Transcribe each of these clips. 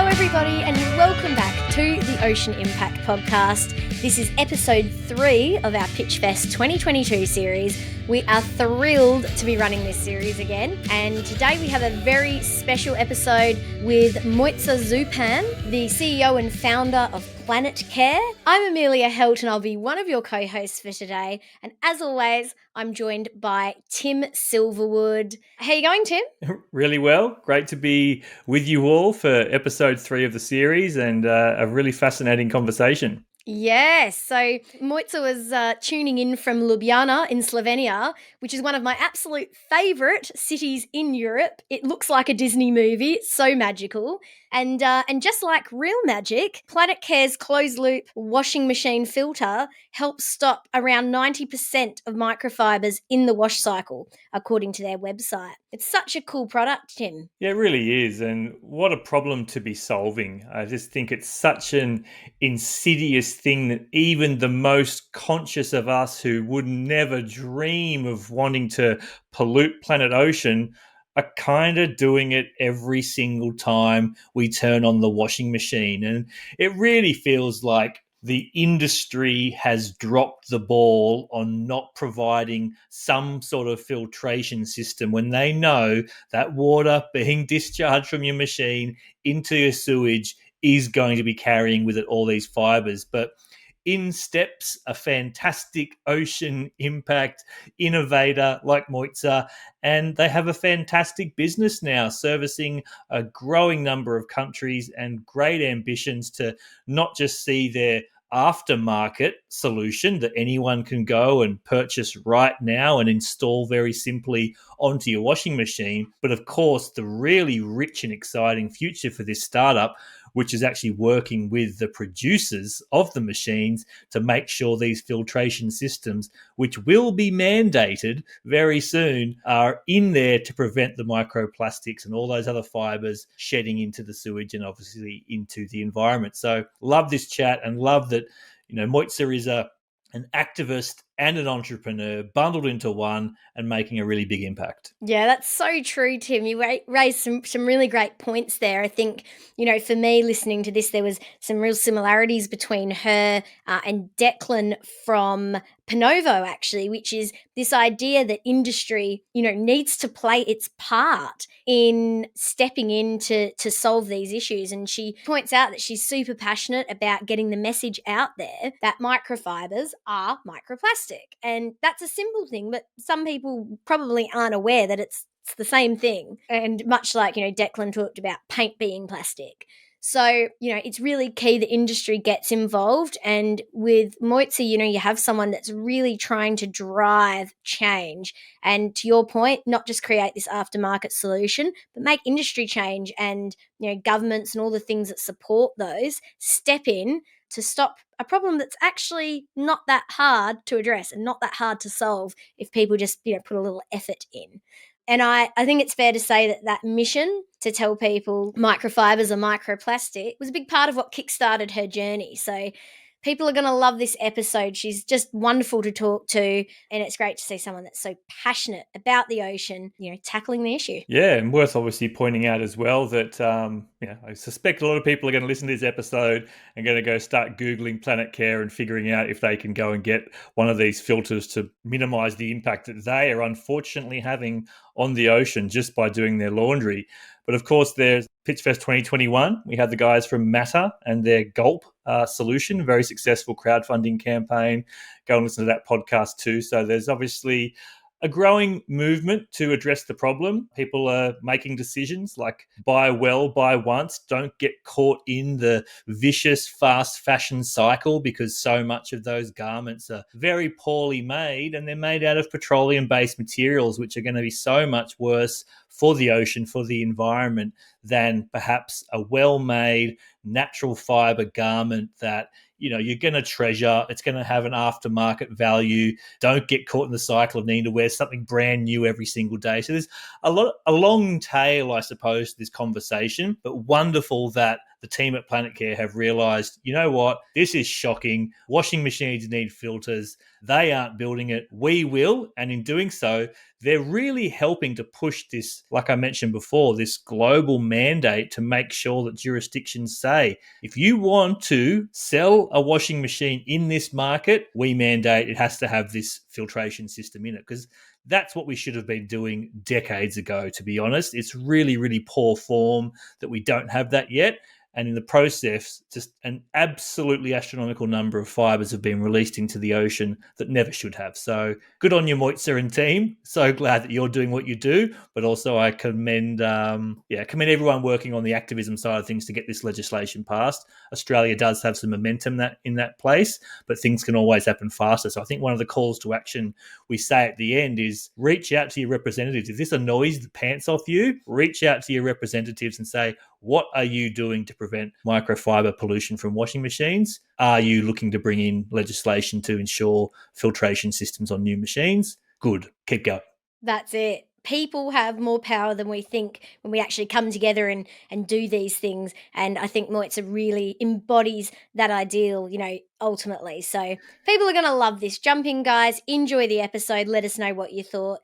everybody, and welcome back to the Ocean Impact Podcast. This is episode 3 of our Pitchfest 2022 series. We are thrilled to be running this series again, and today we have a very special episode with Mojca Zupan, the CEO and founder of PlanetCare. I'm Amelia Helt, and I'll be one of your co-hosts for today. And as always, I'm joined by Tim Silverwood. How are you going, Tim? Really well. Great to be with you all for episode 3 of the series, and a really fascinating conversation. Yes, so Mojca was tuning in from Ljubljana in Slovenia, which is one of my absolute favourite cities in Europe. It looks like a Disney movie. It's so magical. And just like real magic, PlanetCare's closed-loop washing machine filter helps stop around 90% of microfibres in the wash cycle, according to their website. It's such a cool product, Tim. Yeah, it really is. And what a problem to be solving. I just think it's such an insidious thing that even the most conscious of us who would never dream of wanting to pollute planet ocean are kind of doing it every single time we turn on the washing machine. And it really feels like the industry has dropped the ball on not providing some sort of filtration system when they know that water being discharged from your machine into your sewage is going to be carrying with it all these fibers. But in steps a fantastic ocean impact innovator like Mojca, and they have a fantastic business now servicing a growing number of countries and great ambitions to not just see their aftermarket solution that anyone can go and purchase right now and install very simply onto your washing machine, but of course the really rich and exciting future for this startup, which is actually working with the producers of the machines to make sure these filtration systems, which will be mandated very soon, are in there to prevent the microplastics and all those other fibers shedding into the sewage and obviously into the environment. So love this chat and love that, Mojca is an activist and an entrepreneur bundled into one and making a really big impact. Yeah, that's so true, Tim. You raised some really great points there. I think, for me listening to this, there was some real similarities between her and Declan from Panovo, actually, which is this idea that industry, needs to play its part in stepping in to solve these issues. And she points out that she's super passionate about getting the message out there that microfibers are microplastic. And that's a simple thing, but some people probably aren't aware that it's the same thing. And much like, Declan talked about paint being plastic. So, it's really key the industry gets involved. And with Mojca, you have someone that's really trying to drive change. And to your point, not just create this aftermarket solution, but make industry change and, governments and all the things that support those step in to stop a problem that's actually not that hard to address and not that hard to solve if people just, put a little effort in. And I think it's fair to say that mission to tell people microfibers are microplastic was a big part of what kickstarted her journey. So people are going to love this episode. She's just wonderful to talk to, and it's great to see someone that's so passionate about the ocean, tackling the issue. Yeah, and worth obviously pointing out as well that I suspect a lot of people are going to listen to this episode and going to go start Googling PlanetCare and figuring out if they can go and get one of these filters to minimize the impact that they are unfortunately having on the ocean just by doing their laundry. But of course, there's Pitchfest 2021. We had the guys from Matter and their Gulp solution, very successful crowdfunding campaign. Go and listen to that podcast too. So there's obviously a growing movement to address the problem. People are making decisions like buy well, buy once. Don't get caught in the vicious fast fashion cycle because so much of those garments are very poorly made and they're made out of petroleum-based materials, which are going to be so much worse for the ocean, for the environment, than perhaps a well-made natural fiber garment that you're going to treasure. It's going to have an aftermarket value. Don't get caught in the cycle of needing to wear something brand new every single day. So there's a long tail, I suppose, to this conversation, but wonderful that the team at PlanetCare have realized, you know what, this is shocking. Washing machines need filters. They aren't building it. We will. And in doing so, they're really helping to push this, like I mentioned before, this global mandate to make sure that jurisdictions say, if you want to sell a washing machine in this market, we mandate it has to have this filtration system in it. Because that's what we should have been doing decades ago, to be honest. It's really, really poor form that we don't have that yet. And in the process, just an absolutely astronomical number of fibers have been released into the ocean that never should have. So good on you, Mojca and team. So glad that you're doing what you do. But also I commend everyone working on the activism side of things to get this legislation passed. Australia does have some momentum in that place, but things can always happen faster. So I think one of the calls to action we say at the end is reach out to your representatives. If this annoys the pants off you, reach out to your representatives and say, what are you doing to prevent microfiber pollution from washing machines? Are you looking to bring in legislation to ensure filtration systems on new machines? Good. Keep going. That's it. People have more power than we think when we actually come together and do these things. And I think Moitza really embodies that ideal, ultimately. So people are going to love this. Jump in, guys. Enjoy the episode. Let us know what you thought.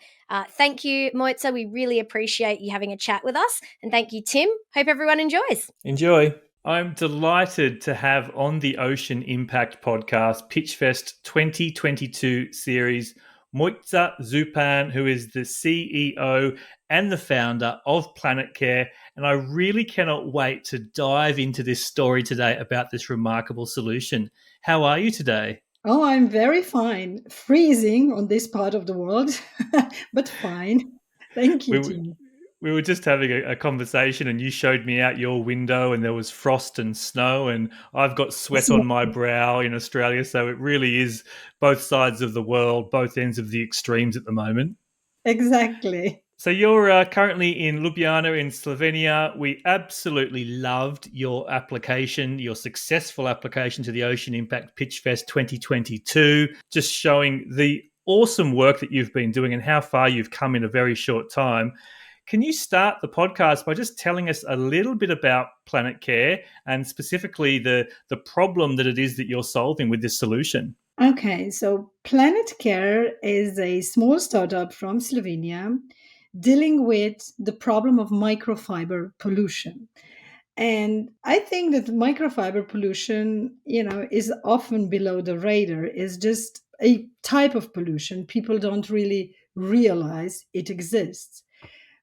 Thank you, Moitza. We really appreciate you having a chat with us. And thank you, Tim. Hope everyone enjoys. Enjoy. I'm delighted to have on the Ocean Impact podcast, Pitchfest 2022 series, Mojca Zupan, who is the CEO and the founder of PlanetCare. And I really cannot wait to dive into this story today about this remarkable solution. How are you today? Oh, I'm very fine. Freezing on this part of the world, but fine. Thank you, Tim. We were just having a conversation and you showed me out your window and there was frost and snow and I've got sweat on my brow in Australia. So it really is both sides of the world, both ends of the extremes at the moment. Exactly. So you're currently in Ljubljana in Slovenia. We absolutely loved your application, your successful application to the Ocean Impact Pitchfest 2022, just showing the awesome work that you've been doing and how far you've come in a very short time. Can you start the podcast by just telling us a little bit about PlanetCare and specifically the problem that it is that you're solving with this solution? Okay, so PlanetCare is a small startup from Slovenia dealing with the problem of microfiber pollution. And I think that microfiber pollution, is often below the radar, is just a type of pollution. People don't really realize it exists.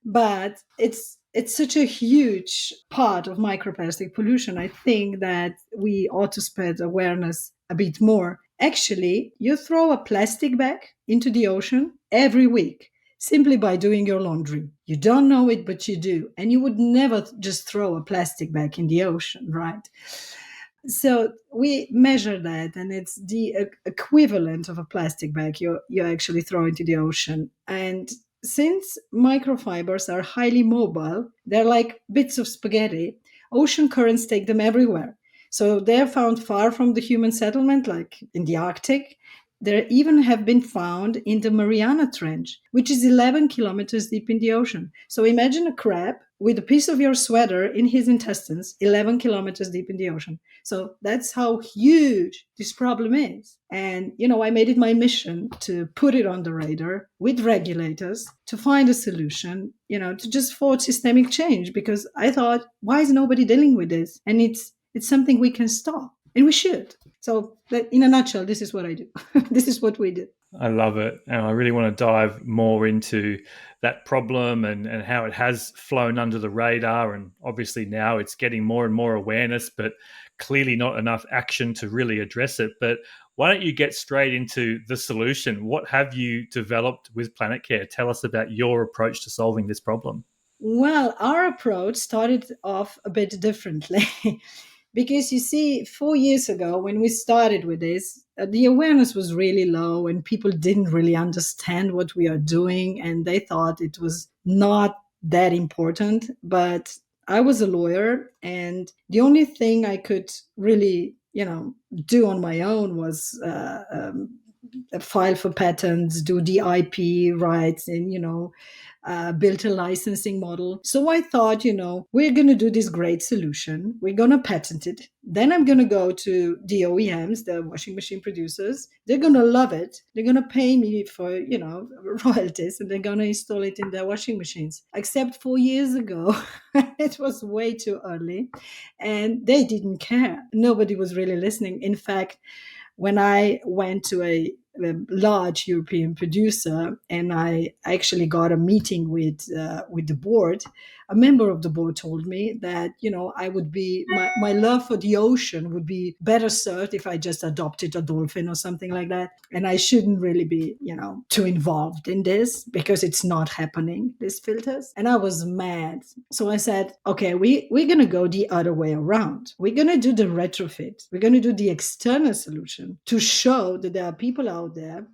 But it's such a huge part of microplastic pollution. I think that we ought to spread awareness a bit more. Actually, you throw a plastic bag into the ocean every week simply by doing your laundry. You don't know it, but you do. And you would never just throw a plastic bag in the ocean, right? So we measure that, and it's the equivalent of a plastic bag you actually throw into the ocean. And since microfibers are highly mobile, they're like bits of spaghetti. Ocean currents take them everywhere. So they're found far from the human settlement, like in the Arctic. There even have been found in the Mariana Trench, which is 11 kilometers deep in the ocean. So imagine a crab with a piece of your sweater in his intestines, 11 kilometers deep in the ocean. So that's how huge this problem is. And, I made it my mission to put it on the radar with regulators to find a solution, to just forge systemic change, because I thought, why is nobody dealing with this? And it's something we can stop, and we should. So in a nutshell, this is what I do. This is what we do. I love it. And I really want to dive more into that problem and how it has flown under the radar. And obviously now it's getting more and more awareness, but clearly not enough action to really address it. But why don't you get straight into the solution? What have you developed with PlanetCare? Tell us about your approach to solving this problem. Well, our approach started off a bit differently. Because you see, 4 years ago, when we started with this, the awareness was really low and people didn't really understand what we are doing. And they thought it was not that important. But I was a lawyer, and the only thing I could really, do on my own was file for patents, do the IP rights, and, built a licensing model. So I thought, we're going to do this great solution. We're going to patent it. Then I'm going to go to the OEMs, the washing machine producers. They're going to love it. They're going to pay me for, royalties, and they're going to install it in their washing machines. Except 4 years ago, it was way too early, and they didn't care. Nobody was really listening. In fact, when I went to a large European producer and I actually got a meeting with the board, a member of the board told me that, I would be, my love for the ocean would be better served if I just adopted a dolphin or something like that. And I shouldn't really be, too involved in this because it's not happening, these filters. And I was mad. So I said, okay, we're going to go the other way around. We're going to do the retrofit. We're going to do the external solution to show that there are people out there,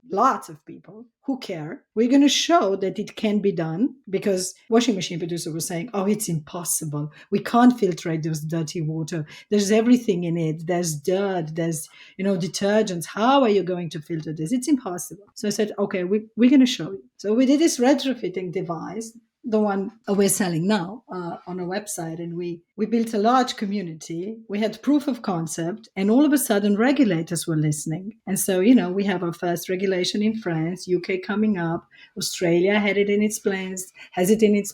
lots of people who care. We're going to show that it can be done, because washing machine producer was saying, oh, it's impossible. We can't filtrate this dirty water. There's everything in it. There's dirt. There's, detergents. How are you going to filter this? It's impossible. So I said, okay, we're going to show you. So we did this retrofitting device, the one we're selling now on a website, and we built a large community. We had proof of concept, and all of a sudden regulators were listening. And so, we have our first regulation in France, UK coming up, Australia has it in its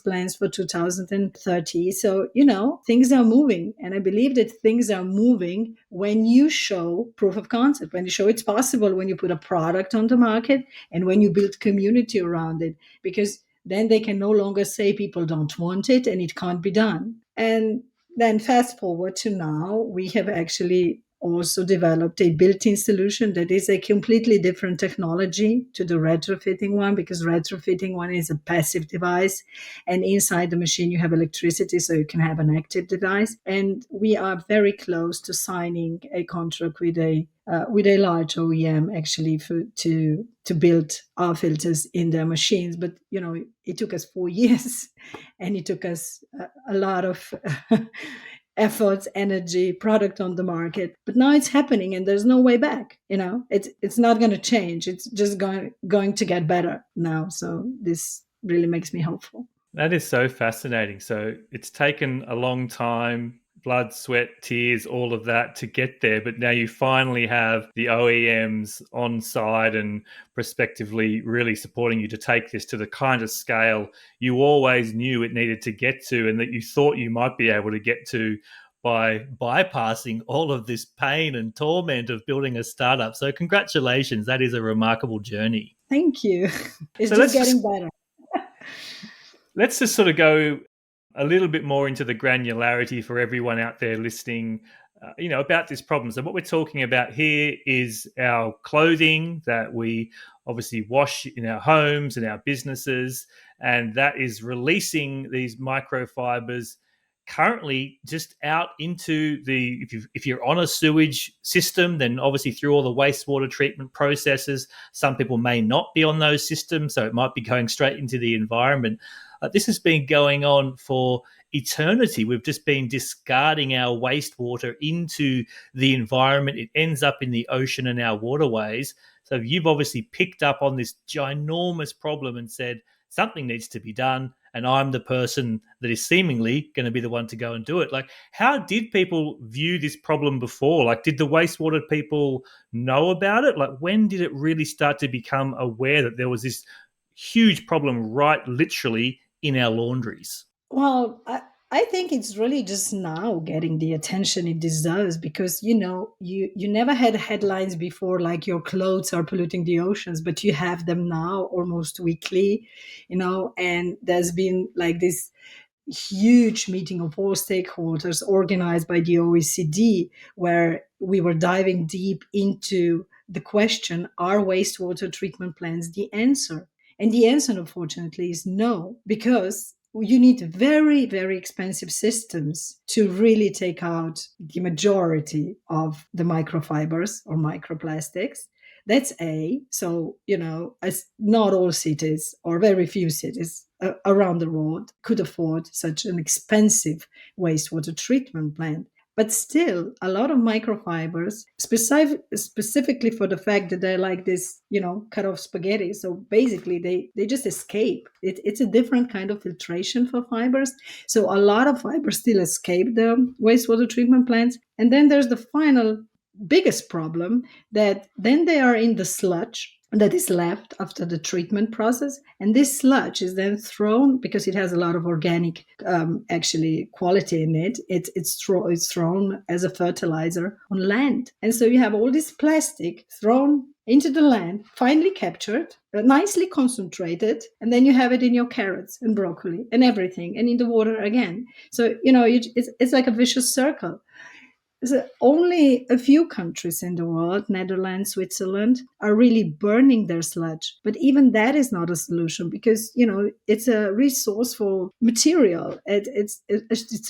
plans for 2030. So, things are moving. And I believe that things are moving when you show proof of concept, when you show it's possible, when you put a product on the market, and when you build community around it, because then they can no longer say people don't want it and it can't be done. And then fast forward to now, we have actually also developed a built-in solution that is a completely different technology to the retrofitting one, because retrofitting one is a passive device, and inside the machine you have electricity, so you can have an active device. And we are very close to signing a contract with a large OEM actually to build our filters in their machines. But it took us 4 years, and it took us a lot of efforts, energy, product on the market. But now it's happening, and there's no way back. It's not going to change. It's just going to get better now. So this really makes me hopeful. That is so fascinating. So it's taken a long time, blood, sweat, tears, all of that to get there. But now you finally have the OEMs on side and prospectively really supporting you to take this to the kind of scale you always knew it needed to get to, and that you thought you might be able to get to by bypassing all of this pain and torment of building a startup. So congratulations. That is a remarkable journey. Thank you. It's just getting better. Let's just sort of go a little bit more into the granularity for everyone out there listening, about this problem. So what we're talking about here is our clothing that we obviously wash in our homes and our businesses, and that is releasing these microfibers currently just out into the, if you're on a sewage system, then obviously through all the wastewater treatment processes. Some people may not be on those systems, so it might be going straight into the environment. This has been going on for eternity. We've just been discarding our wastewater into the environment. It ends up in the ocean and our waterways. So you've obviously picked up on this ginormous problem and said, something needs to be done, and I'm the person that is seemingly going to be the one to go and do it. Like, how did people view this problem before? Like, did the wastewater people know about it? Like, when did it really start to become aware that there was this huge problem right literally in our laundries? Well, I think it's really just now getting the attention it deserves, because you never had headlines before like your clothes are polluting the oceans, but you have them now almost weekly, and there's been like this huge meeting of all stakeholders organized by the OECD, where we were diving deep into the question, are wastewater treatment plants the answer? And the answer, unfortunately, is no, because you need very, very expensive systems to really take out the majority of the microfibers or microplastics. That's A. So, not all cities or very few cities around the world could afford such an expensive wastewater treatment plant. But still, a lot of microfibers, specifically for the fact that they're like this, cut off spaghetti. So basically, they just escape. It's a different kind of filtration for fibers. So a lot of fibers still escape the wastewater treatment plants. And then there's the final biggest problem that then they are in the sludge that is left after the treatment process, and this sludge is then thrown because it has a lot of organic actually quality in it. It's thrown as a fertilizer on land, and so you have all this plastic thrown into the land, finely captured, nicely concentrated, and then you have it in your carrots and broccoli and everything, and in the water again. So it's like a vicious circle. So only a few countries in the world, Netherlands, Switzerland, are really burning their sludge. But even that is not a solution because, it's a resourceful material. It's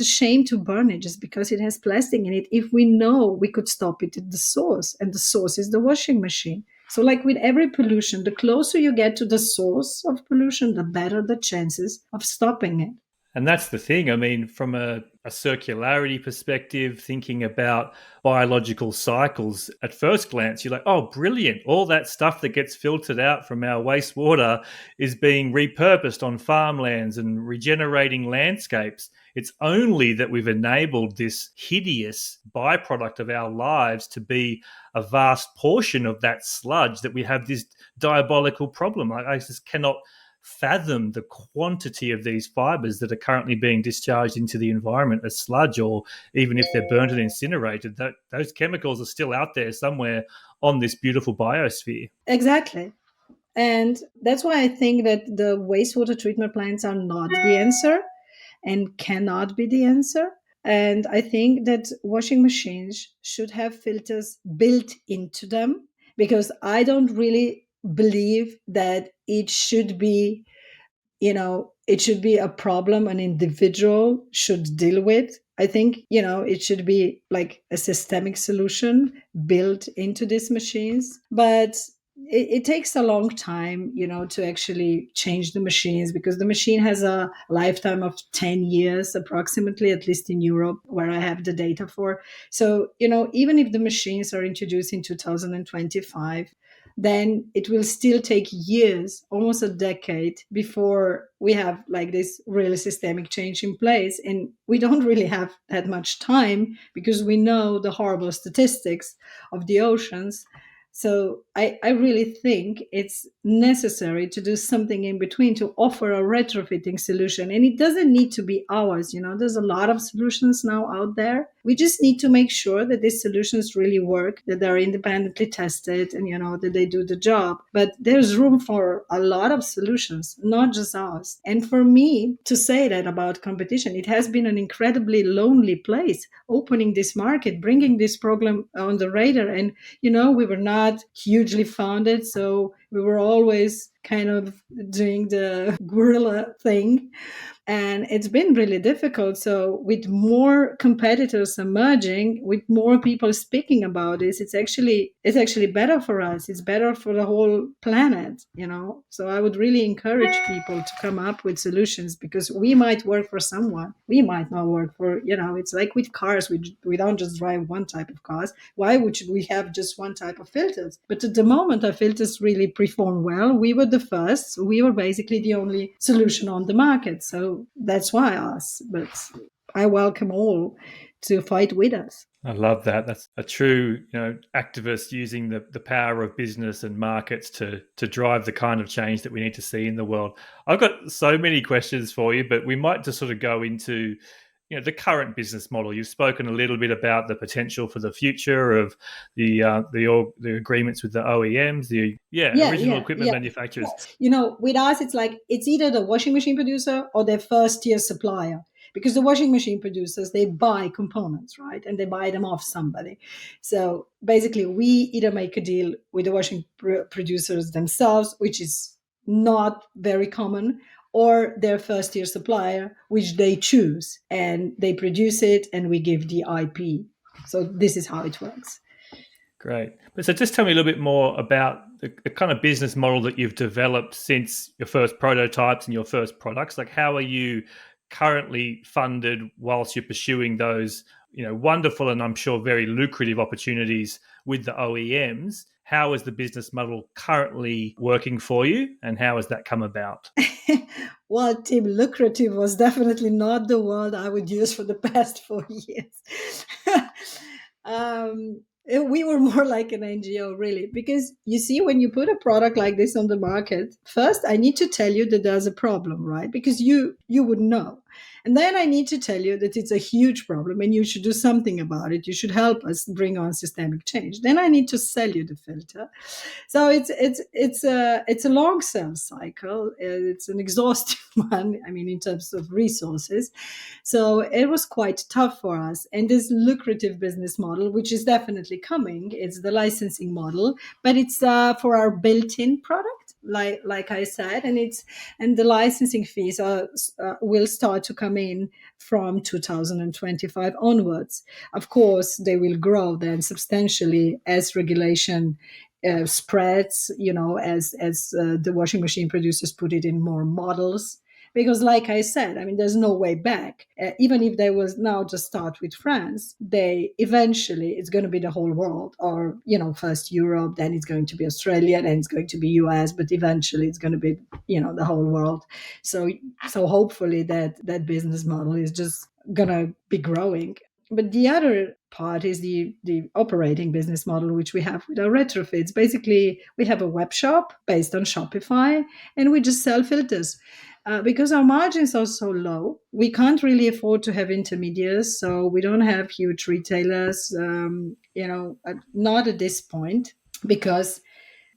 a shame to burn it just because it has plastic in it. If we know we could stop it at the source, and the source is the washing machine. So like with every pollution, the closer you get to the source of pollution, the better the chances of stopping it. And that's the thing. I mean, from a circularity perspective, thinking about biological cycles, at first glance, you're like, oh, brilliant. All that stuff that gets filtered out from our wastewater is being repurposed on farmlands and regenerating landscapes. It's only that we've enabled this hideous byproduct of our lives to be a vast portion of that sludge that we have this diabolical problem. I just cannot fathom the quantity of these fibers that are currently being discharged into the environment as sludge, or even if they're burnt and incinerated, that those chemicals are still out there somewhere on this beautiful biosphere. Exactly. And that's why I think that the wastewater treatment plants are not the answer and cannot be the answer. And I think that washing machines should have filters built into them, because I don't really believe that it should be a problem an individual should deal with. I think, it should be like a systemic solution built into these machines. But it takes a long time, to actually change the machines, because the machine has a lifetime of 10 years approximately, at least in Europe, where I have the data for. So, even if the machines are introduced in 2025, then it will still take years, almost a decade, before we have like this really systemic change in place. And we don't really have that much time, because we know the horrible statistics of the oceans. So I really think it's necessary to do something in between, to offer a retrofitting solution. And it doesn't need to be ours. There's a lot of solutions now out there. We just need to make sure that these solutions really work, that they're independently tested, and, that they do the job. But there's room for a lot of solutions, not just ours. And for me to say that about competition, it has been an incredibly lonely place, opening this market, bringing this program on the radar. And, we were not hugely founded, so we were always kind of doing the guerrilla thing. And it's been really difficult. So with more competitors emerging, with more people speaking about this, it's actually better for us. It's better for the whole planet, So I would really encourage people to come up with solutions, because we might work for someone. We might not work for, it's like with cars. We don't just drive one type of cars. Why should we have just one type of filters? But at the moment, our filters really perform well. We were the first. We were basically the only solution on the market. So that's why us. But I welcome all to fight with us. I love that. That's a true, activist using the power of business and markets to drive the kind of change that we need to see in the world. I've got so many questions for you, but we might just sort of go into the current business model. You've spoken a little bit about the potential for the future of the agreements with the OEMs, original equipment manufacturers. Yes. With us, it's either the washing machine producer or their first tier supplier, because the washing machine producers, they buy components, right? And they buy them off somebody. So basically, we either make a deal with the washing producers themselves, which is not very common, or their first tier supplier, which they choose, and they produce it and we give the IP. So this is how it works. Great. So just tell me a little bit more about the kind of business model that you've developed since your first prototypes and your first products. Like, how are you currently funded whilst you're pursuing those, wonderful and I'm sure very lucrative opportunities with the OEMs. How is the business model currently working for you, and how has that come about? Well, Tim, lucrative was definitely not the word I would use for the past 4 years. We were more like an NGO, really, because you see, when you put a product like this on the market, first I need to tell you that there's a problem, right? Because you would know. And then I need to tell you that it's a huge problem and you should do something about it. You should help us bring on systemic change. Then I need to sell you the filter. So it's a long sales cycle. It's an exhaustive one. I mean, in terms of resources. So it was quite tough for us. And this lucrative business model, which is definitely coming, it's the licensing model, but it's for our built-in product. Like I said, and the licensing fees will start to come in from 2025 onwards. Of course, they will grow then substantially as regulation spreads, as the washing machine producers put it in more models. Because, like I said, I mean, there's no way back. Even if they was now just start with France, they eventually it's going to be the whole world, or first Europe, then it's going to be Australia, then it's going to be US, but eventually it's going to be the whole world. So hopefully that business model is just gonna be growing. But the other part is the operating business model, which we have with our retrofits. Basically, we have a web shop based on Shopify, and we just sell filters. Because our margins are so low, we can't really afford to have intermediaries. So we don't have huge retailers, not at this point, because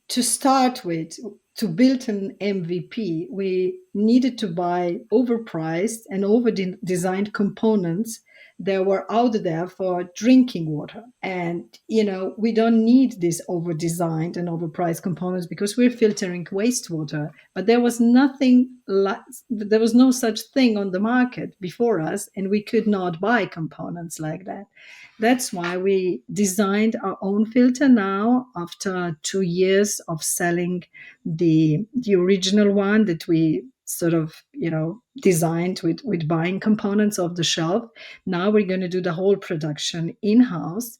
to start with, to build an MVP, we needed to buy overpriced and over-designed components that were out there for drinking water. And, we don't need these over-designed and overpriced components because we're filtering wastewater. But there was there was no such thing on the market before us, and we could not buy components like that. That's why we designed our own filter now, after 2 years of selling the original one that we sort of designed with buying components off the shelf. Now we're going to do the whole production in-house.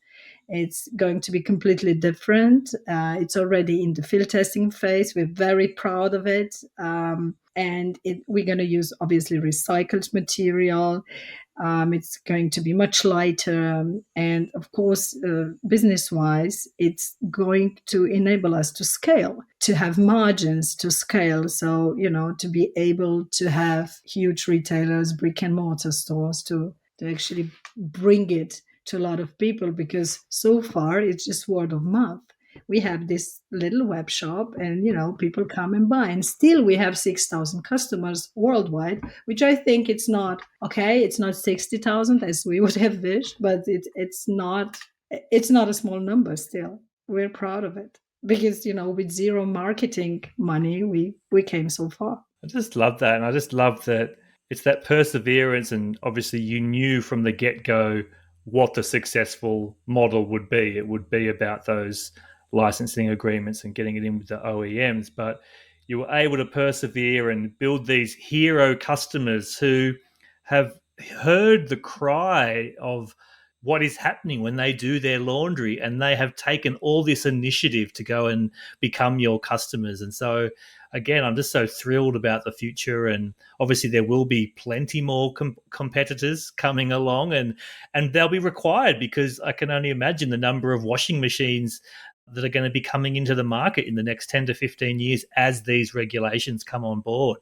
It's going to be completely different. It's already in the field testing phase. We're very proud of it. And we're going to use, obviously, recycled material. It's going to be much lighter. And of course, business-wise, it's going to enable us to scale, to have margins to scale. So, to be able to have huge retailers, brick and mortar stores, to actually bring it to a lot of people, because so far it's just word of mouth. We have this little web shop and, people come and buy, and still we have 6,000 customers worldwide, which I think it's not 60,000 as we would have wished, but it's not a small number still. We're proud of it because, with zero marketing money, we came so far. I just love that. And I just love that it's that perseverance. And obviously you knew from the get-go what the successful model would be. It would be about those licensing agreements and getting it in with the OEMs. But you were able to persevere and build these hero customers who have heard the cry of what is happening when they do their laundry, and they have taken all this initiative to go and become your customers. And so again, I'm just so thrilled about the future, and obviously there will be plenty more competitors coming along, and they'll be required, because I can only imagine the number of washing machines that are going to be coming into the market in the next 10 to 15 years as these regulations come on board.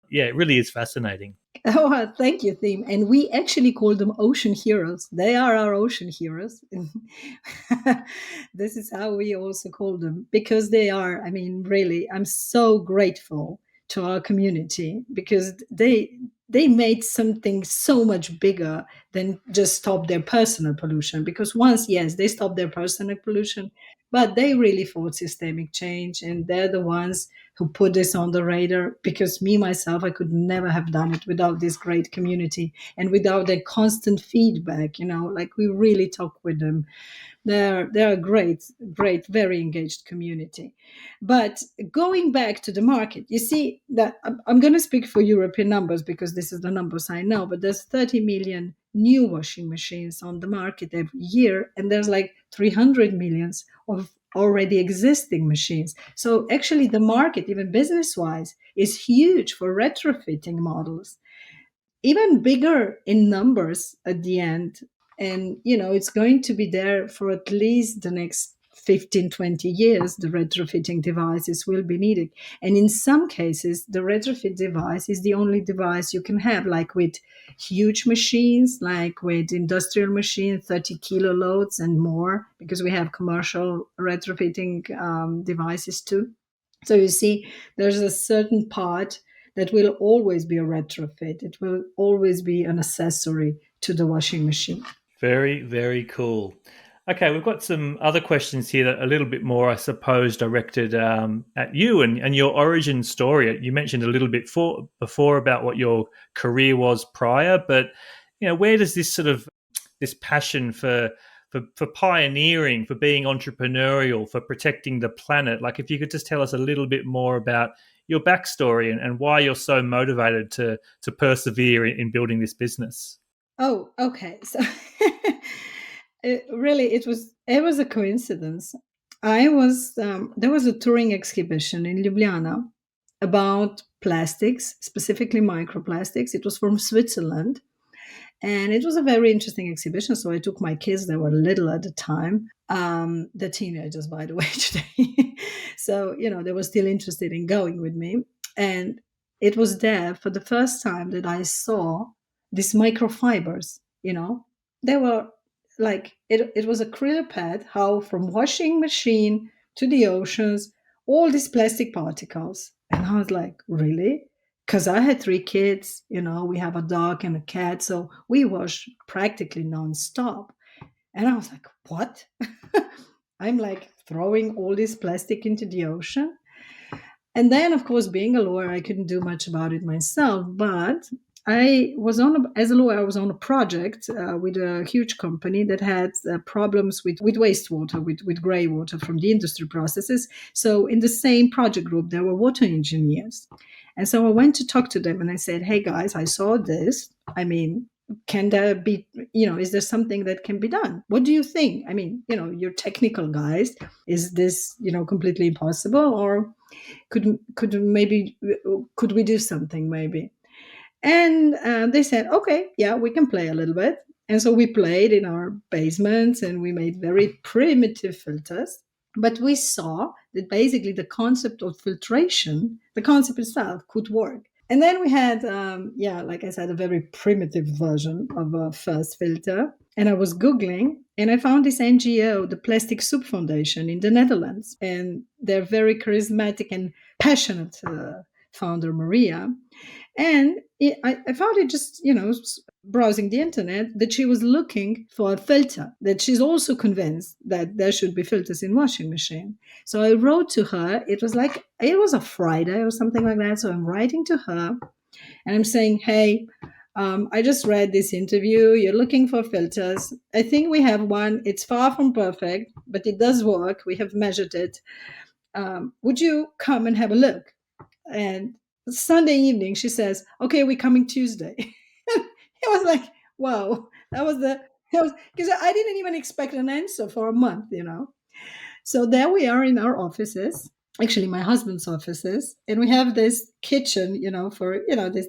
Yeah, it really is fascinating. Oh, thank you, Theme. And we actually call them ocean heroes. They are our ocean heroes. This is how we also call them, because they are, I mean, really, I'm so grateful to our community, because they made something so much bigger than just stop their personal pollution. Because once, yes, they stop their personal pollution, But they really fought systemic change, and they're the ones who put this on the radar, because me, myself, I could never have done it without this great community and without their constant feedback. Like, we really talk with them. They're a great, very engaged community. But going back to the market, you see that I'm going to speak for European numbers because this is the numbers I know, but there's 30 million new washing machines on the market every year, and there's like 300 millions of already existing machines. So actually the market, even business-wise, is huge for retrofitting models, even bigger in numbers at the end. And it's going to be there for at least the next 15-20 years. The retrofitting devices will be needed, and in some cases the retrofit device is the only device you can have, like with huge machines, like with industrial machines, 30 kilo loads and more, because we have commercial retrofitting devices too. So you see, there's a certain part that will always be a retrofit. It will always be an accessory to the washing machine. Very, very cool. Okay, we've got some other questions here that are a little bit more, I suppose, directed at you and your origin story. You mentioned a little bit before about what your career was prior, but where does this passion for pioneering, for being entrepreneurial, for protecting the planet, like if you could just tell us a little bit more about your backstory and why you're so motivated to persevere in building this business. Oh, okay. So it was a coincidence. I was There was a touring exhibition in Ljubljana about plastics, specifically microplastics. It was from Switzerland, and it was a very interesting exhibition. So I took my kids; they were little at the time. The teenagers, by the way, today. So they were still interested in going with me, and it was there for the first time that I saw these microfibers. They were like it was a clear path how from washing machine to the oceans, all these plastic particles. And I was like, really? Because I had 3 kids, we have a dog and a cat, so we wash practically nonstop. And I was like, what? I'm like throwing all this plastic into the ocean. And then, of course, being a lawyer, I couldn't do much about it myself. But as a lawyer, I was on a project with a huge company that had problems with wastewater, with gray water from the industry processes. So in the same project group, there were water engineers. And so I went to talk to them and I said, hey, guys, I saw this. I mean, can there be, is there something that can be done? What do you think? I mean, you're technical guys. Is this, completely impossible? Or could we do something maybe? And they said, okay, yeah, we can play a little bit. And so we played in our basements and we made very primitive filters. But we saw that basically the concept of filtration, the concept itself, could work. And then we had, like I said, a very primitive version of a first filter. And I was Googling and I found this NGO, the Plastic Soup Foundation in the Netherlands. And they're very charismatic and passionate founder, Maria. And I found it just, browsing the internet, that she was looking for a filter, that she's also convinced that there should be filters in washing machine. So I wrote to her. It was a Friday or something like that. So I'm writing to her and I'm saying, hey, I just read this interview. You're looking for filters. I think we have one. It's far from perfect, but it does work. We have measured it. Would you come and have a look? And Sunday evening, she says, okay, we're coming Tuesday. It was like, wow, because I didn't even expect an answer for a month, So there we are in our offices, actually my husband's offices, and we have this kitchen, for,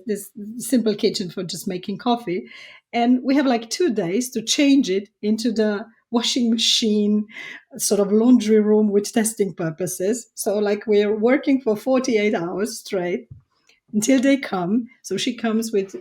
this simple kitchen for just making coffee. And we have like 2 days to change it into the washing machine, sort of laundry room with testing purposes. So like we're working for 48 hours straight until they come. So she comes with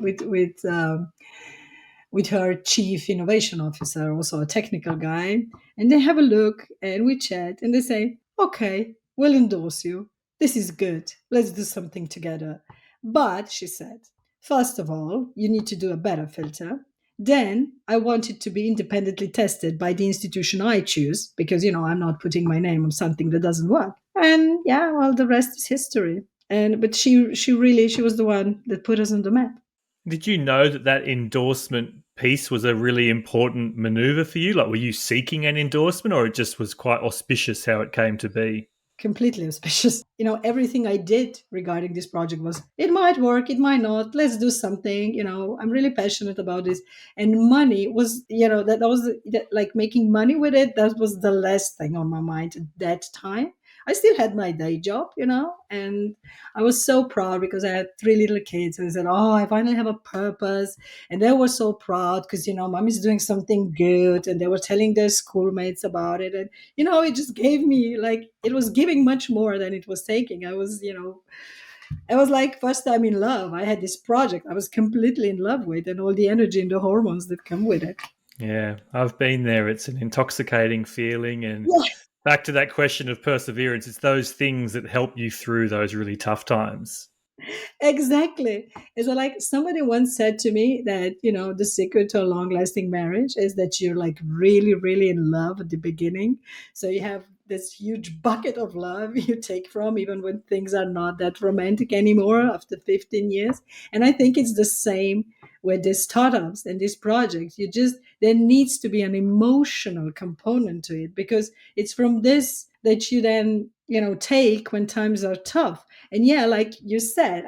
her chief innovation officer, also a technical guy, and they have a look and we chat and they say, okay, we'll endorse you. This is good. Let's do something together. But she said, first of all, you need to do a better filter. Then I want it to be independently tested by the institution I choose because, I'm not putting my name on something that doesn't work. And yeah, well, the rest is history. But she was the one that put us on the map. Did you know that endorsement piece was a really important maneuver for you? Like, were you seeking an endorsement, or it just was quite auspicious how it came to be? Completely auspicious. Everything I did regarding this project was, it might work, it might not. Let's do something. I'm really passionate about this. And money was, like making money with it. That was the last thing on my mind at that time. I still had my day job, and I was so proud because I had three little kids. And I said, oh, I finally have a purpose. And they were so proud because, mom is doing something good. And they were telling their schoolmates about it. And it just gave me, like, it was giving much more than it was taking. I was like first time in love. I had this project I was completely in love with, and all the energy and the hormones that come with it. Yeah, I've been there. It's an intoxicating feeling. And Yeah, back to that question of perseverance, it's those things that help you through those really tough times. exactly. It's like somebody once said to me that, the secret to a long lasting marriage is that you're like really, really in love at the beginning. So you have this huge bucket of love you take from, even when things are not that romantic anymore after 15 years. And I think it's the same with these startups and these projects. There needs to be an emotional component to it, because it's from this that you then, take when times are tough. And yeah, like you said,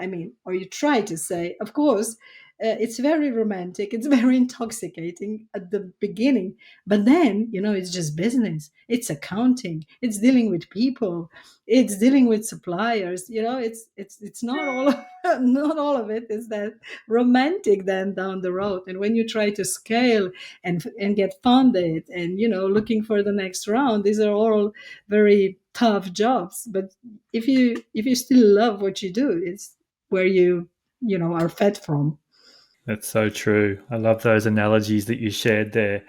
or you try to say, of course, it's very romantic, it's very intoxicating at the beginning, but then, it's just business, it's accounting, it's dealing with people, it's dealing with suppliers. It's not all not all of it is that romantic then down the road. And when you try to scale and get funded and, looking for the next round, these are all very tough jobs. But if you still love what you do, it's where you are fed from. That's so true. I love those analogies that you shared there.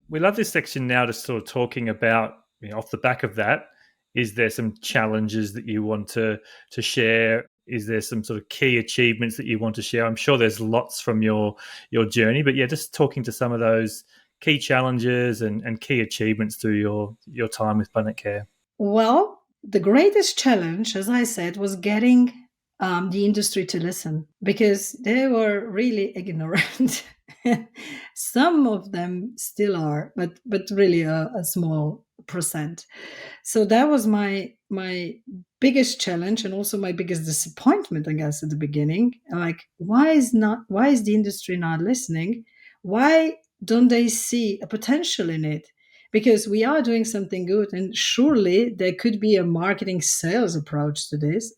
We love this section now, to sort of talking about, off the back of that, is there some challenges that you want to share? Is there some sort of key achievements that you want to share? I'm sure there's lots from your journey, but yeah, just talking to some of those key challenges and key achievements through your time with PlanetCare. Well, the greatest challenge, as I said, was getting the industry to listen, because they were really ignorant. Some of them still are, but really a small percent. So that was my biggest challenge, and also my biggest disappointment, I guess, at the beginning. Like, why is the industry not listening? Why don't they see a potential in it? Because we are doing something good, and surely there could be a marketing sales approach to this.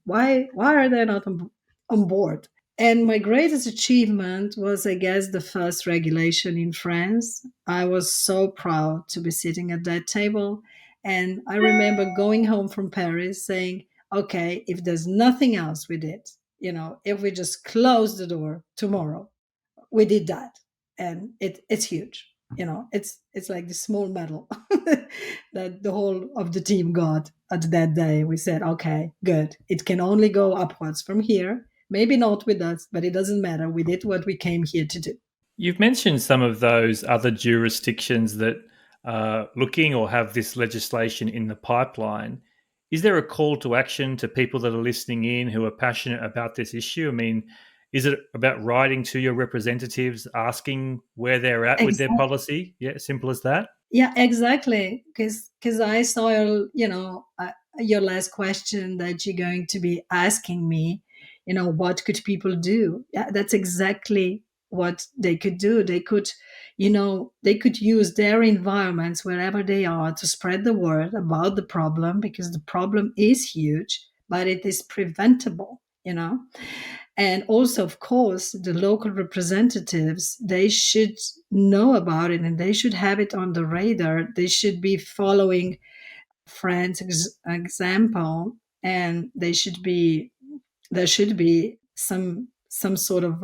Why are they not on board? And my greatest achievement was, I guess, the first regulation in France. I was so proud to be sitting at that table. And I remember going home from Paris saying, okay, if there's nothing else we did, if we just close the door tomorrow, we did that. And it's huge. It's like the small medal that the whole of the team got at that day. We said, okay, good. It can only go upwards from here. Maybe not with us, but it doesn't matter. We did what we came here to do. You've mentioned some of those other jurisdictions that are looking or have this legislation in the pipeline. Is there a call to action to people that are listening in who are passionate about this issue? I mean, is it about writing to your representatives, asking where they're at with their Exactly. policy? Yeah, simple as that. Yeah, exactly. Because I saw your last question that you're going to be asking me. What could people do? Yeah, that's exactly what they could do. They could use their environments wherever they are to spread the word about the problem, because the problem is huge, but it is preventable. And also, of course, the local representatives, they should know about it, and they should have it on the radar. They should be following France example, and there should be some sort of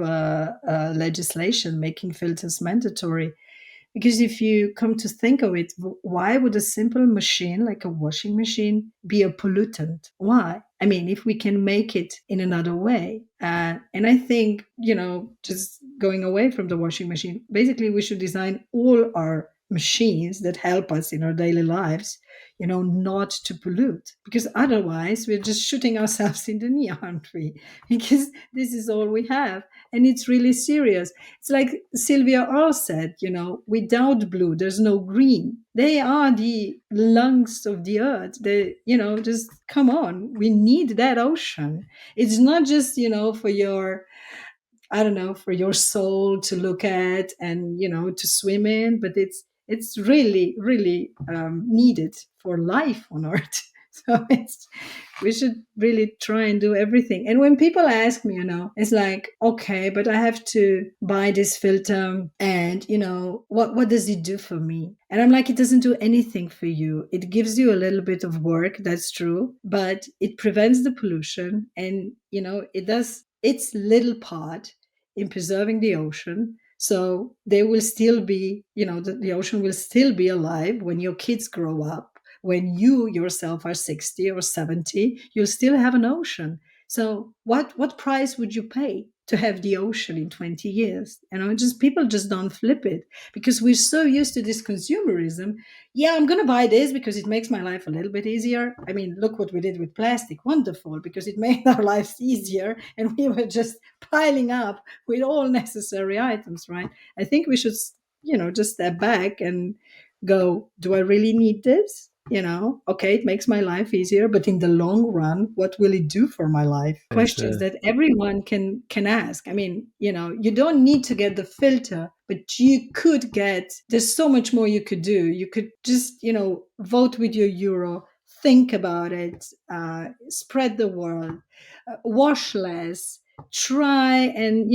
legislation making filters mandatory. Because if you come to think of it, why would a simple machine like a washing machine be a pollutant? Why? I mean, if we can make it in another way. And I think, just going away from the washing machine, basically we should design all our machines that help us in our daily lives, not to pollute, because otherwise we're just shooting ourselves in the knee, aren't we? Because this is all we have. And it's really serious. It's like Sylvia Earle said, without blue, there's no green. They are the lungs of the earth. They, just come on. We need that ocean. It's not just, for your, I don't know, for your soul to look at and, to swim in, but it's really, really needed for life on earth. So we should really try and do everything. And when people ask me, it's like, okay, but I have to buy this filter, and what does it do for me? And I'm like, it doesn't do anything for you. It gives you a little bit of work, that's true, but it prevents the pollution, and it does its little part in preserving the ocean. So there will still be, the ocean will still be alive when your kids grow up. When you yourself are 60 or 70, you'll still have an ocean. So what price would you pay to have the ocean in 20 years? Just people just don't flip it, because we're so used to this consumerism. Yeah, I'm going to buy this because it makes my life a little bit easier. I mean, look what we did with plastic. Wonderful, because it made our lives easier, and we were just piling up with all necessary items, right? I think we should, just step back and go, do I really need this? Okay, it makes my life easier, but in the long run, what will it do for my life? Questions that everyone can ask. I mean, you don't need to get the filter, but you could there's so much more you could do. You could just, vote with your euro, think about it, spread the word, wash less, try and,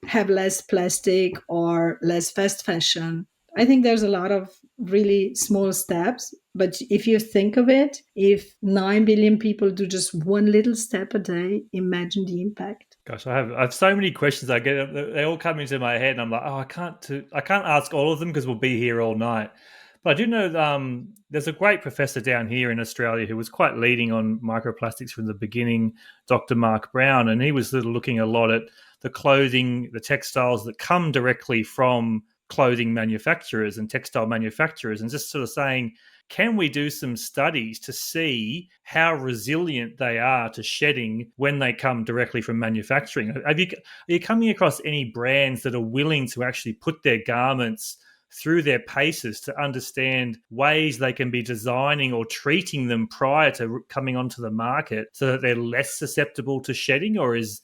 have less plastic or less fast fashion. I think there's a lot of really small steps, but if you think of it, if 9 billion people do just one little step a day, imagine the impact. Gosh, I have so many questions. I get they all come into my head, and I'm like, oh, I can't ask all of them because we'll be here all night. But I do know there's a great professor down here in Australia who was quite leading on microplastics from the beginning, Dr. Mark Brown, and he was looking a lot at the clothing, the textiles that come directly from clothing manufacturers and textile manufacturers, and just sort of saying, can we do some studies to see how resilient they are to shedding when they come directly from manufacturing? Are you coming across any brands that are willing to actually put their garments through their paces to understand ways they can be designing or treating them prior to coming onto the market so that they're less susceptible to shedding? Or is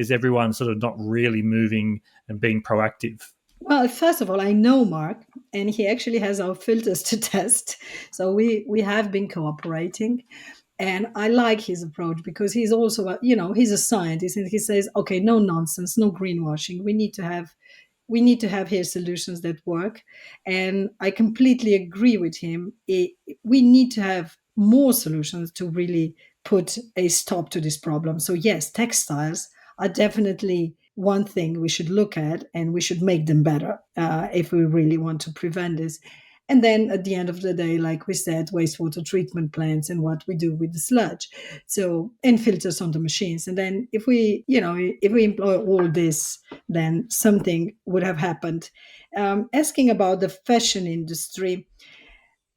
everyone sort of not really moving and being proactive? Well, first of all, I know Mark, and he actually has our filters to test. So we have been cooperating. And I like his approach because he's also, he's a scientist, and he says, okay, no nonsense, no greenwashing. We need to have here solutions that work. And I completely agree with him. We need to have more solutions to really put a stop to this problem. So yes, textiles are definitely one thing we should look at, and we should make them better if we really want to prevent this. And then at the end of the day, like we said, wastewater treatment plants and what we do with the sludge. So, and filters on the machines. And then if we employ all this, then something would have happened. Asking about the fashion industry.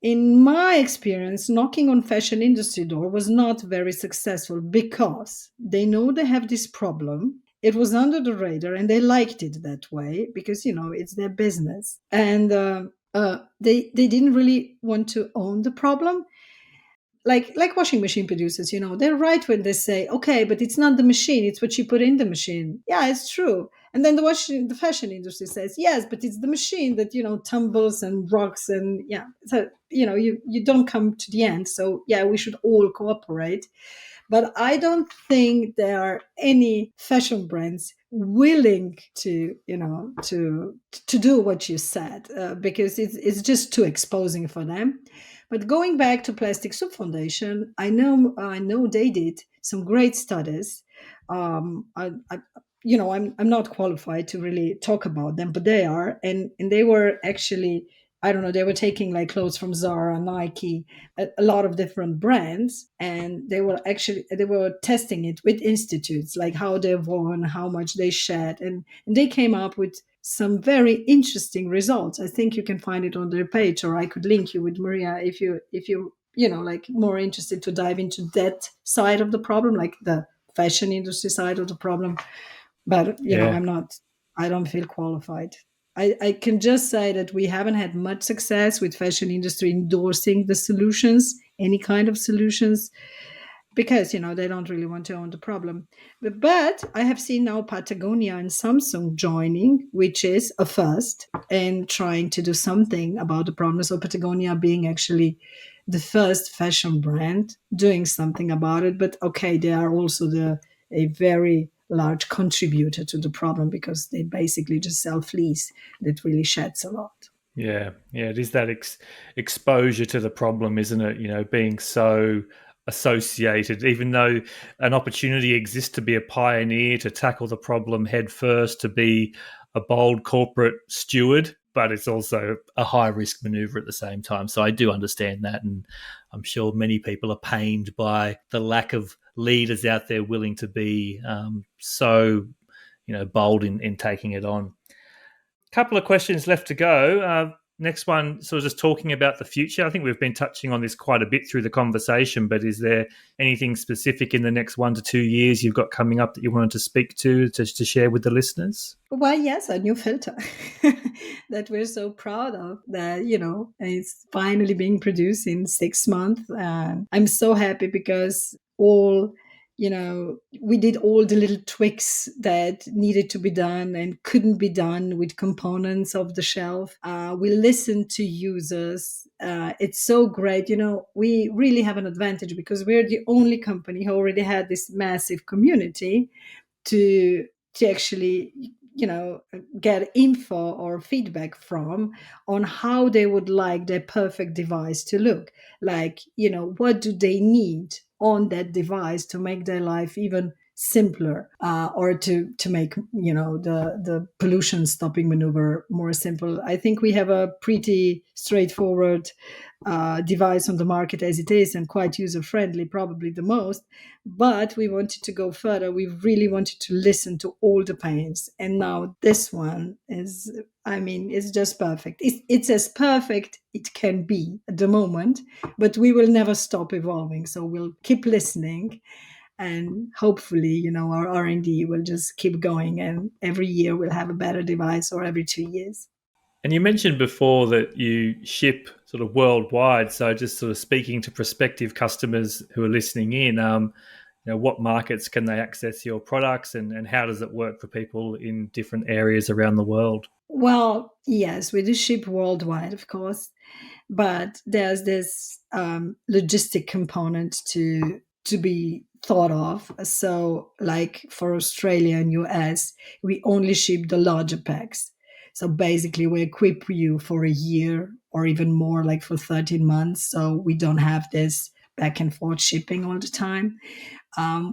In my experience, knocking on fashion industry door was not very successful because they know they have this problem. It was under the radar, and they liked it that way because it's their business, and they didn't really want to own the problem. Like washing machine producers, they're right when they say, okay, but it's not the machine, it's what you put in the machine. Yeah, it's true. And then the fashion industry says, yes, but it's the machine that tumbles and rocks, and yeah, so you don't come to the end. So yeah, we should all cooperate. But I don't think there are any fashion brands willing to to do what you said, because it's just too exposing for them. But going back to Plastic Soup Foundation, I know they did some great studies. I'm not qualified to really talk about them, but they are, and they were actually I don't know, they were taking like clothes from Zara, Nike, a lot of different brands, and they were testing it with institutes, like how they've worn, how much they shed, and they came up with some very interesting results. I think you can find it on their page, or I could link you with Maria if you like more interested to dive into that side of the problem, like the fashion industry side of the problem. But Yeah. I don't feel qualified. I can just say that we haven't had much success with fashion industry endorsing the solutions, any kind of solutions, because they don't really want to own the problem. But I have seen now Patagonia and Samsung joining, which is a first, and trying to do something about the problem. So Patagonia being actually the first fashion brand doing something about it. But okay, they are also a very large contributor to the problem, because they basically just sell fleece that really sheds a lot. Yeah, it is that exposure to the problem, isn't it? Being so associated, even though an opportunity exists to be a pioneer, to tackle the problem head first, to be a bold corporate steward, but it's also a high risk maneuver at the same time. So I do understand that, and I'm sure many people are pained by the lack of leaders out there willing to be so bold in taking it on. Couple of questions left to go. Next one, sort of just talking about the future. I think we've been touching on this quite a bit through the conversation, but is there anything specific in the next 1 to 2 years you've got coming up that you wanted to speak to share with the listeners? Well, yes, a new filter that we're so proud of, that, it's finally being produced in 6 months. And I'm so happy because we did all the little tweaks that needed to be done and couldn't be done with components off the shelf. We listened to users. It's so great. We really have an advantage because we're the only company who already had this massive community to actually get info or feedback from on how they would like their perfect device to look like. What do they need on that device to make their life even simpler, or to make the pollution stopping maneuver more simple. I think we have a pretty straightforward device on the market as it is, and quite user friendly, probably the most. But we wanted to go further. We really wanted to listen to all the pains, and now this one is, it's just perfect. It's as perfect it can be at the moment, but we will never stop evolving, so we'll keep listening, and hopefully our R&D will just keep going, and every year we'll have a better device, or every 2 years. And you mentioned before that you ship sort of worldwide. So just sort of speaking to prospective customers who are listening in, what markets can they access your products, and how does it work for people in different areas around the world? Well, yes, we do ship worldwide, of course, but there's this logistic component to be thought of. So, like for Australia and US, we only ship the larger packs. So basically, we equip you for a year or even more, like for 13 months. So we don't have this back and forth shipping all the time.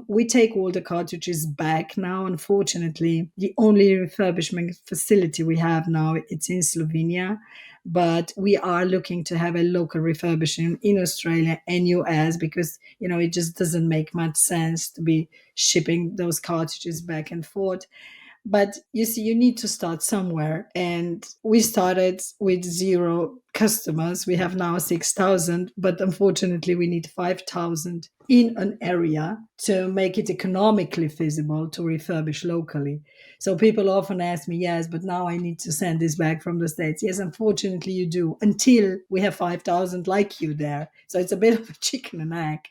We take all the cartridges back now. Unfortunately, the only refurbishment facility we have now, it's in Slovenia, but we are looking to have a local refurbishment in Australia and US, because it just doesn't make much sense to be shipping those cartridges back and forth. But you see, you need to start somewhere. And we started with 0 customers. We have now 6,000, but unfortunately, we need 5,000 in an area to make it economically feasible to refurbish locally. So people often ask me, yes, but now I need to send this back from the States. Yes, unfortunately, you do, until we have 5,000 like you there. So it's a bit of a chicken and egg.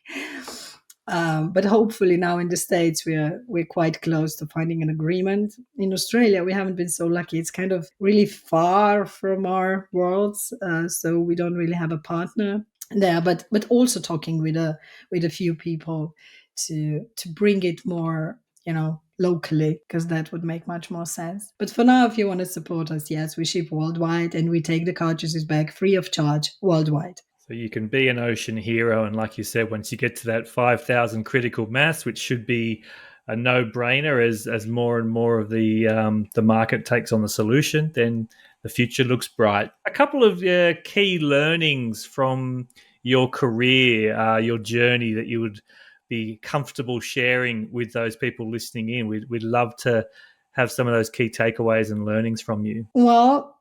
But hopefully now in the States we're quite close to finding an agreement. In Australia we haven't been so lucky. It's kind of really far from our worlds, so we don't really have a partner there. But also talking with a few people to bring it more locally, because that would make much more sense. But for now, if you want to support us, yes, we ship worldwide, and we take the cartridges back free of charge worldwide. So you can be an ocean hero, and like you said, once you get to that 5,000 critical mass, which should be a no-brainer as more and more of the market takes on the solution, then the future looks bright. A couple of key learnings from your career, your journey that you would be comfortable sharing with those people listening in. We'd love to have some of those key takeaways and learnings from you. Well,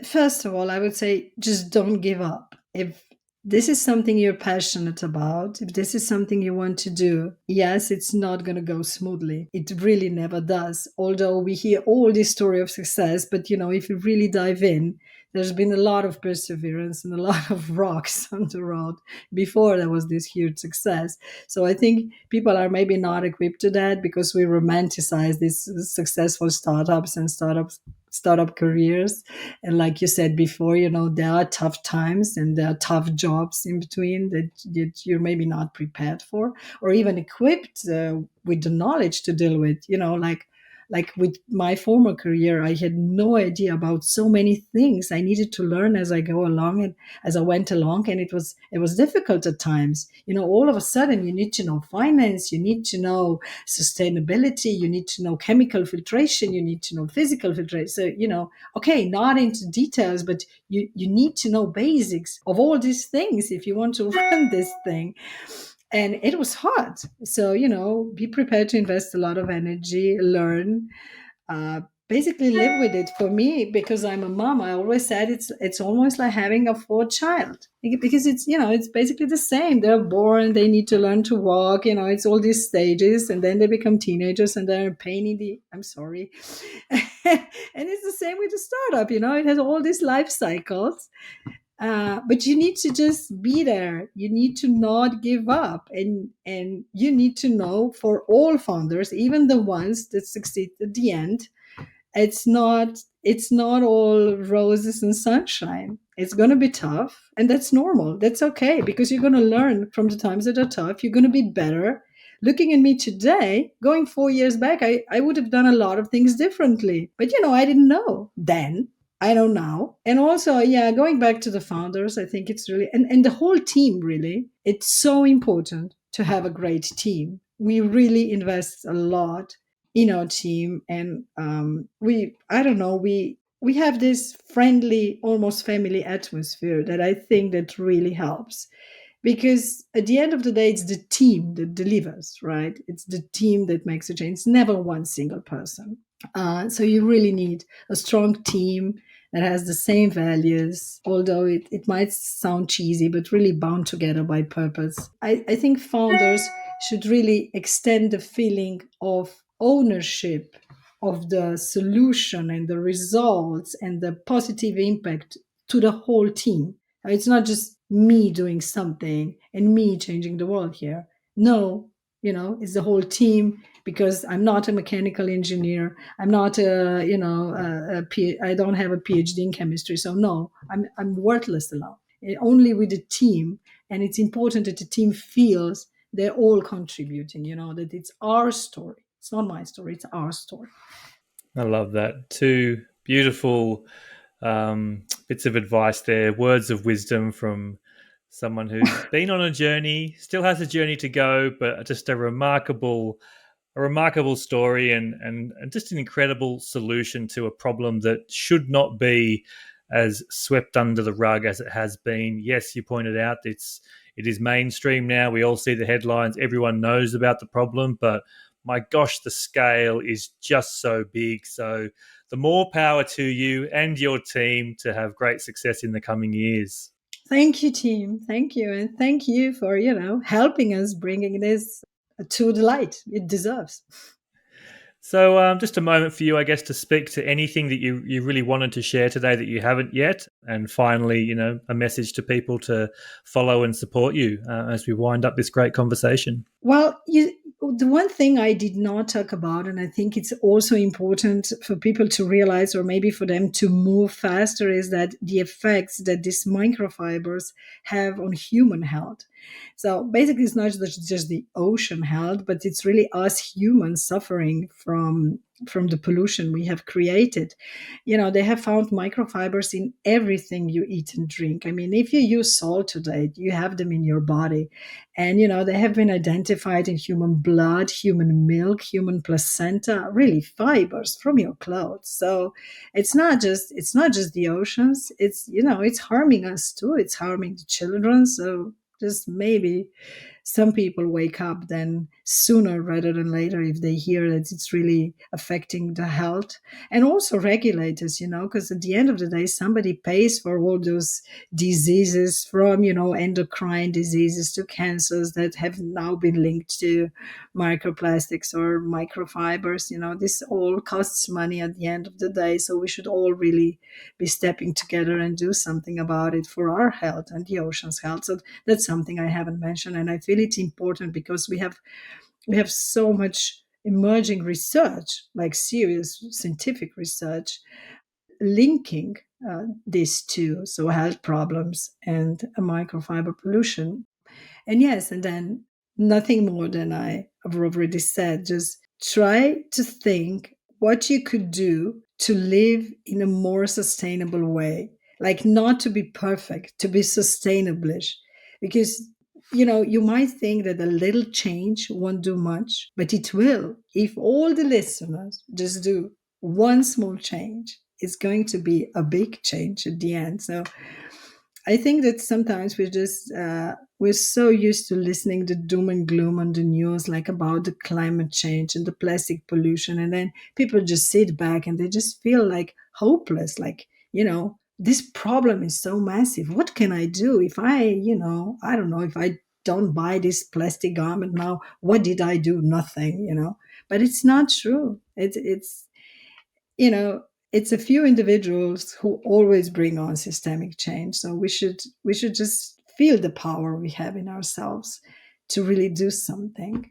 first of all, I would say just don't give up. If this is something you're passionate about, if this is something you want to do, yes, it's not going to go smoothly. It really never does. Although we hear all this story of success, but if you really dive in, there's been a lot of perseverance and a lot of rocks on the road before there was this huge success. So I think people are maybe not equipped to that because we romanticize these successful startups and startup careers. And like you said before, there are tough times and there are tough jobs in between that you're maybe not prepared for or even equipped with the knowledge to deal with, like with my former career, I had no idea about so many things. I needed to learn as I go along and as I went along, and it was difficult at times. All of a sudden, you need to know finance, you need to know sustainability, you need to know chemical filtration, you need to know physical filtration. So okay, not into details, but you need to know basics of all these things if you want to run this thing. And it was hard. So, be prepared to invest a lot of energy, learn, basically live with it. For me, because I'm a mom, I always said it's almost like having a fourth child because it's basically the same. They're born, they need to learn to walk, it's all these stages, and then they become teenagers and they're a pain in the, I'm sorry. And it's the same with the startup, it has all these life cycles. But you need to just be there. You need to not give up, and you need to know, for all founders, even the ones that succeed at the end, it's not all roses and sunshine. It's going to be tough, and that's normal. That's okay, because you're going to learn from the times that are tough. You're going to be better. Looking at me today, going 4 years back, I would have done a lot of things differently, but I didn't know then. I know now. And also, yeah, going back to the founders, I think it's really, and the whole team, really, it's so important to have a great team. We really invest a lot in our team. And I don't know, we have this friendly, almost family atmosphere that I think that really helps. Because at the end of the day, it's the team that delivers, right? It's the team that makes a change. It's never one single person. So you really need a strong team that has the same values, although it might sound cheesy, but really bound together by purpose. I think founders should really extend the feeling of ownership of the solution and the results and the positive impact to the whole team. It's not just me doing something and me changing the world here. No, it's the whole team, because I'm not a mechanical engineer. I'm not I don't have a PhD in chemistry. So no, I'm worthless alone. Only with the team. And it's important that the team feels they're all contributing, that it's our story. It's not my story, it's our story. I love that. Two beautiful bits of advice there, words of wisdom from someone who's been on a journey, still has a journey to go, but just a remarkable story and just an incredible solution to a problem that should not be as swept under the rug as it has been. Yes, you pointed out it is mainstream now. We all see the headlines. Everyone knows about the problem, but my gosh, the scale is just so big. So the more power to you and your team to have great success in the coming years. Thank you, team. Thank you. And thank you for, helping us, bringing this to the light it deserves. So just a moment for you, I guess, to speak to anything that you really wanted to share today that you haven't yet. And finally, a message to people to follow and support you as we wind up this great conversation. Well, the one thing I did not talk about, and I think it's also important for people to realize, or maybe for them to move faster, is that the effects that these microfibers have on human health. So basically, it's not just the ocean health, but it's really us humans suffering from the pollution we have created. They have found microfibers in everything you eat and drink. I mean, if you use salt today, you have them in your body. And, they have been identified in human blood, human milk, human placenta, really fibers from your clothes. So it's not just the oceans. It's harming us too. It's harming the children. So just maybe some people wake up then sooner rather than later if they hear that it's really affecting the health. And also regulators, because at the end of the day, somebody pays for all those diseases, from endocrine diseases to cancers that have now been linked to microplastics or microfibers. This all costs money at the end of the day. So we should all really be stepping together and do something about it for our health and the ocean's health. So that's something I haven't mentioned, and I feel it's important because we have so much emerging research, like serious scientific research, linking these two, so health problems and microfiber pollution. And yes, and then nothing more than I have already said. Just try to think what you could do to live in a more sustainable way. Like, not to be perfect, to be sustainable-ish. Because, you might think that a little change won't do much, but it will. If all the listeners just do one small change, it's going to be a big change at the end. So I think that sometimes we're so used to listening to doom and gloom on the news, like about the climate change and the plastic pollution, and then people just sit back and they just feel like hopeless. Like, this problem is so massive. What can I do if I don't know, if I don't buy this plastic garment now? What did I do? Nothing. But it's not true. You know it's a few individuals who always bring on systemic change. So we should just feel the power we have in ourselves to really do something.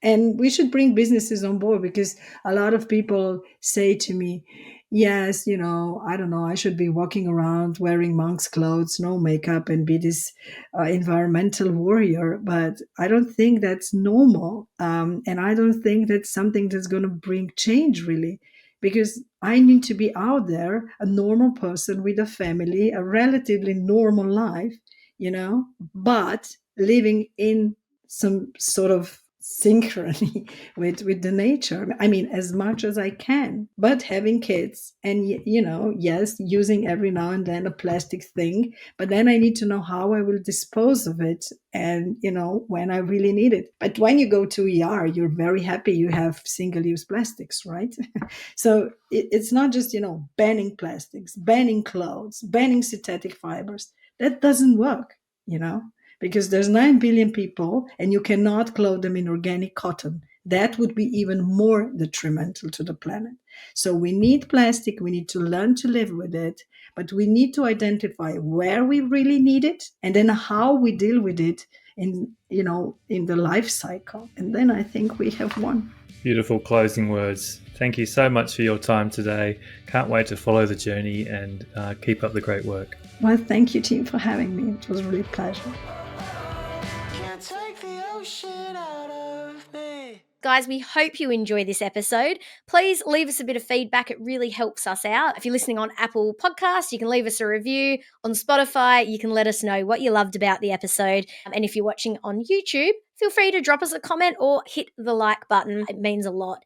And we should bring businesses on board, because a lot of people say to me, yes, I don't know, I should be walking around wearing monk's clothes, no makeup, and be this environmental warrior. But I don't think that's normal. And I don't think that's something that's going to bring change, really, because I need to be out there, a normal person with a family, a relatively normal life, but living in some sort of synchrony with the nature. I mean, as much as I can, but having kids, and yes, using every now and then a plastic thing, but then I need to know how I will dispose of it, and when I really need it. But when you go to ER, you're very happy you have single-use plastics, right? So it's not just banning plastics, banning clothes, banning synthetic fibers. That doesn't work, you know because there's 9 billion people and you cannot clothe them in organic cotton. That would be even more detrimental to the planet. So we need plastic, we need to learn to live with it, but we need to identify where we really need it and then how we deal with it in the life cycle. And then I think we have won. Beautiful closing words. Thank you so much for your time today. Can't wait to follow the journey and keep up the great work. Well, thank you, team, for having me. It was really a pleasure. Take the ocean out of me. Guys, we hope you enjoy this episode. Please leave us a bit of feedback. It really helps us out. If you're listening on Apple Podcasts, you can leave us a review. On Spotify, you can let us know what you loved about the episode. And if you're watching on YouTube, feel free to drop us a comment or hit the like button. It means a lot.